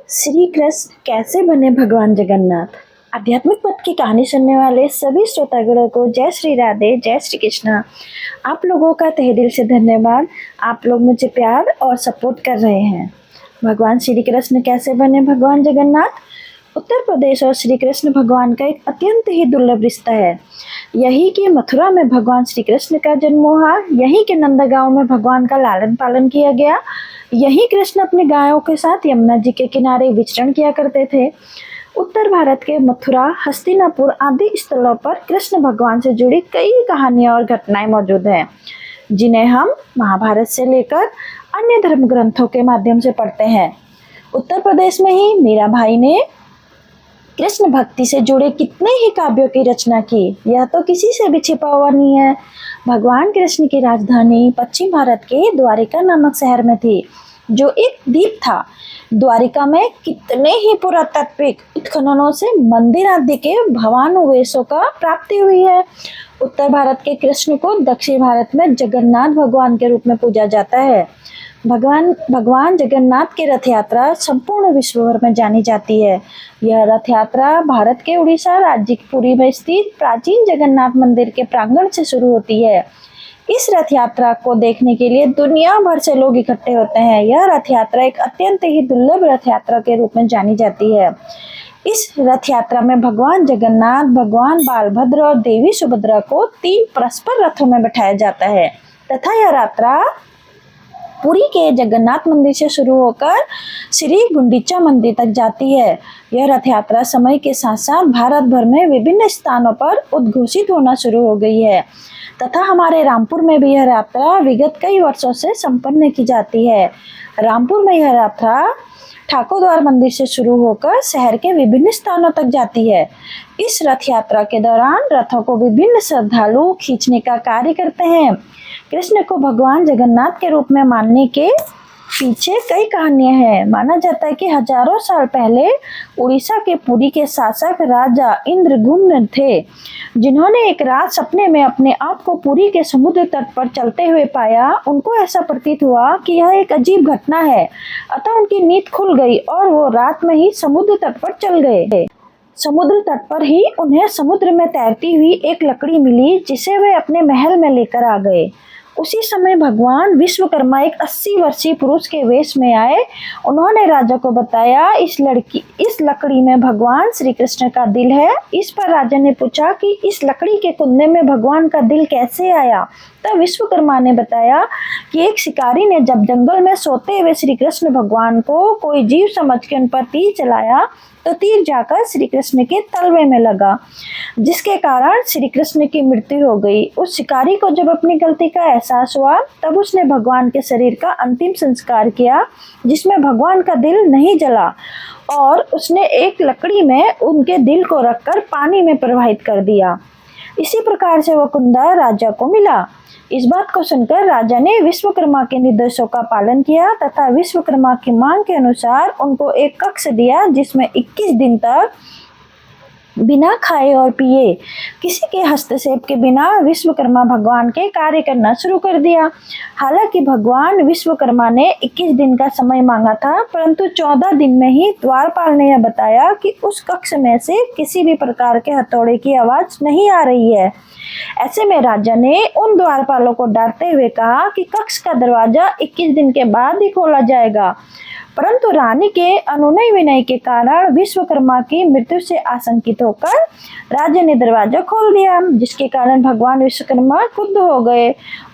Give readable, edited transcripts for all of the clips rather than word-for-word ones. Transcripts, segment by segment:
श्री कृष्ण कैसे बने भगवान जगन्नाथ। आध्यात्मिक पथ की कहानी सुनने वाले सभी श्रोतागणों को जय श्री राधे, जय श्री कृष्णा। आप लोगों का तहे दिल से धन्यवाद। आप लोग मुझे प्यार और सपोर्ट कर रहे हैं। भगवान श्री कृष्ण कैसे बने भगवान जगन्नाथ। उत्तर प्रदेश और श्री कृष्ण भगवान का एक अत्यंत ही दुर्लभ रिश्ता है। यही कि मथुरा में भगवान श्री कृष्ण का जन्म हुआ, यहीं के नंदगांव में भगवान का लालन पालन किया गया। यहीं कृष्ण अपनी गायों के साथ यमुना जी के किनारे विचरण किया करते थे। उत्तर भारत के मथुरा, हस्तिनापुर आदि स्थलों पर कृष्ण भगवान से जुड़ी कई कहानियां और घटनाएं मौजूद हैं, जिन्हें हम महाभारत से लेकर अन्य धर्म ग्रंथों के माध्यम से पढ़ते हैं। उत्तर प्रदेश में ही मीरा भाई ने कृष्ण भक्ति से जुड़े कितने ही काव्यों की रचना की, यह तो किसी से भी छिपा हुआ नहीं है। भगवान कृष्ण की राजधानी पश्चिम भारत के द्वारिका नामक शहर में थी, जो एक द्वीप था। द्वारिका में कितने ही पुरातात्विक उत्खननों से मंदिर आदि के भवानुवेशों का प्राप्ति हुई है। उत्तर भारत के कृष्ण को दक्षिण भारत में जगन्नाथ भगवान के रूप में पूजा जाता है। भगवान जगन्नाथ की रथ यात्रा संपूर्ण विश्व भर में जानी जाती है। यह रथ यात्रा भारत के उड़ीसा राज्य के पुरी में स्थित प्राचीन जगन्नाथ मंदिर के प्रांगण से शुरू होती है। इस रथ यात्रा को देखने के लिए दुनिया भर से लोग इकट्ठे होते हैं। यह रथ यात्रा एक अत्यंत ही दुर्लभ रथ यात्रा के रूप में जानी जाती है। इस रथ यात्रा में भगवान जगन्नाथ, भगवान बालभद्र और देवी सुभद्रा को 3 परस्पर रथों में बैठाया जाता है तथा यह यात्रा पुरी के जगन्नाथ मंदिर से शुरू होकर श्री गुंडीचा मंदिर तक जाती है। यह रथ यात्रा समय के साथ साथ भारत भर में विभिन्न स्थानों पर उद्घोषित होना शुरू हो गई है तथा हमारे रामपुर में भी यह यात्रा विगत कई वर्षों से संपन्न की जाती है। रामपुर में यह यात्रा ठाकुर द्वार मंदिर से शुरू होकर शहर के विभिन्न स्थानों तक जाती है। इस रथ यात्रा के दौरान रथों को विभिन्न श्रद्धालु खींचने का कार्य करते हैं। कृष्ण को भगवान जगन्नाथ के रूप में मानने के पीछे कई कहानियां हैं। माना जाता है कि हजारों साल पहले उड़ीसा के पुरी के शासक राजा इंद्रगुम्न थे, जिन्होंने एक रात सपने में अपने आप को पुरी के समुद्र तट पर चलते हुए पाया। उनको ऐसा प्रतीत हुआ कि यह एक अजीब घटना है, अतः उनकी नींद खुल गई और वो रात में ही समुद्र तट पर चल गए। समुद्र तट पर ही उन्हें समुद्र में तैरती हुई एक लकड़ी मिली, जिसे वे अपने महल में लेकर आ गए। उसी समय भगवान विश्वकर्मा एक 80 वर्षीय पुरुष के वेश में आए। उन्होंने राजा को बताया इस लकड़ी में भगवान श्री कृष्ण का दिल है। इस पर राजा ने पूछा कि इस लकड़ी के कुंदे में भगवान का दिल कैसे आया। तब विश्वकर्मा ने बताया कि एक शिकारी ने जब जंगल में सोते हुए श्री कृष्ण भगवान को कोई जीव समझ के उन पर तीर चलाया, तो तीर जाकर श्री कृष्ण के तलवे में लगा, जिसके कारण श्री कृष्ण की मृत्यु हो गई। उस शिकारी को जब अपनी गलती का एहसास हुआ, तब उसने भगवान के शरीर का अंतिम संस्कार किया, जिसमें भगवान का दिल नहीं जला, और उसने एक लकड़ी में उनके दिल को रखकर पानी में प्रवाहित कर दिया। इसी प्रकार से वह कुंदा राजा को मिला। इस बात को सुनकर राजा ने विश्वकर्मा के निर्देशों का पालन किया तथा विश्वकर्मा की मांग के अनुसार उनको एक कक्ष दिया, जिसमें 21 दिन तक बिना खाए और पिए, किसी के हस्तक्षेप के बिना विश्वकर्मा भगवान के कार्य करना शुरू कर दिया। हालांकि भगवान विश्वकर्मा ने 21 दिन का समय मांगा था, परंतु 14 दिन में ही द्वारपाल ने यह बताया कि उस कक्ष में से किसी भी प्रकार के हथौड़े की आवाज नहीं आ रही है। ऐसे में राजा ने उन द्वारपालों को डांटते हुए कहा कि कक्ष का दरवाजा 21 दिन के बाद ही खोला जाएगा, परंतु रानी के अनुनय विनय के कारण विश्वकर्मा की मृत्यु से आशंकित होकर राजा ने दरवाजा खोल दिया, जिसके कारण भगवान विश्वकर्मा क्रुद्ध हो गए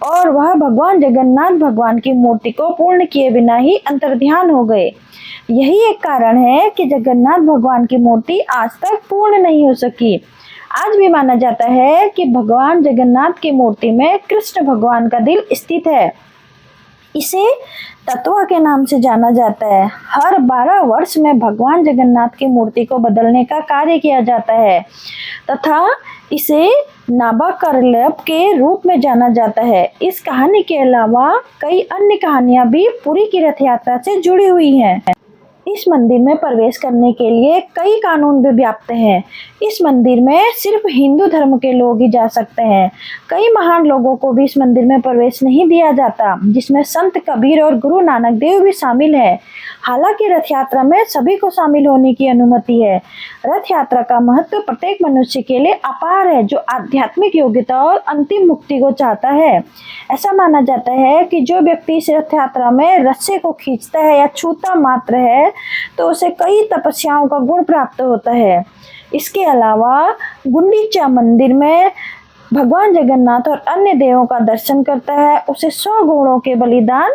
और वह भगवान जगन्नाथ भगवान की मूर्ति को पूर्ण किए बिना ही अंतर्ध्यान हो गए। यही एक कारण है कि जगन्नाथ भगवान की मूर्ति आज तक पूर्ण नहीं हो सकी। आज भी माना जाता है कि भगवान जगन्नाथ की मूर्ति में कृष्ण भगवान का दिल स्थित है। इसे तत्वा के नाम से जाना जाता है। हर 12 वर्ष में भगवान जगन्नाथ की मूर्ति को बदलने का कार्य किया जाता है तथा इसे नाबाकर्लभ के रूप में जाना जाता है। इस कहानी के अलावा कई अन्य कहानियां भी पुरी की रथ यात्रा से जुड़ी हुई हैं। इस मंदिर में प्रवेश करने के लिए कई कानून भी व्याप्त हैं। इस मंदिर में सिर्फ हिंदू धर्म के लोग ही जा सकते हैं। कई महान लोगों को भी इस मंदिर में प्रवेश नहीं दिया जाता, जिसमें संत कबीर और गुरु नानक देव भी शामिल है। हालांकि रथ यात्रा में सभी को शामिल होने की अनुमति है। रथ यात्रा का महत्व प्रत्येक मनुष्य के लिए अपार है, जो आध्यात्मिक योग्यता और अंतिम मुक्ति को चाहता है। ऐसा माना जाता है कि जो व्यक्ति इस रथ यात्रा में रस्से को खींचता है या छूता मात्र है, तो उसे कई तपस्याओं का गुण प्राप्त होता है। इसके अलावा गुंडीचा मंदिर में भगवान जगन्नाथ और अन्य देवों का दर्शन करता है, उसे 100 घोड़ों के बलिदान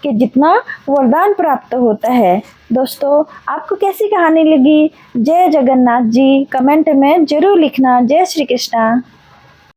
के जितना वरदान प्राप्त होता है। दोस्तों, आपको कैसी कहानी लगी? जय जगन्नाथ जी कमेंट में जरूर लिखना। जय श्री कृष्णा।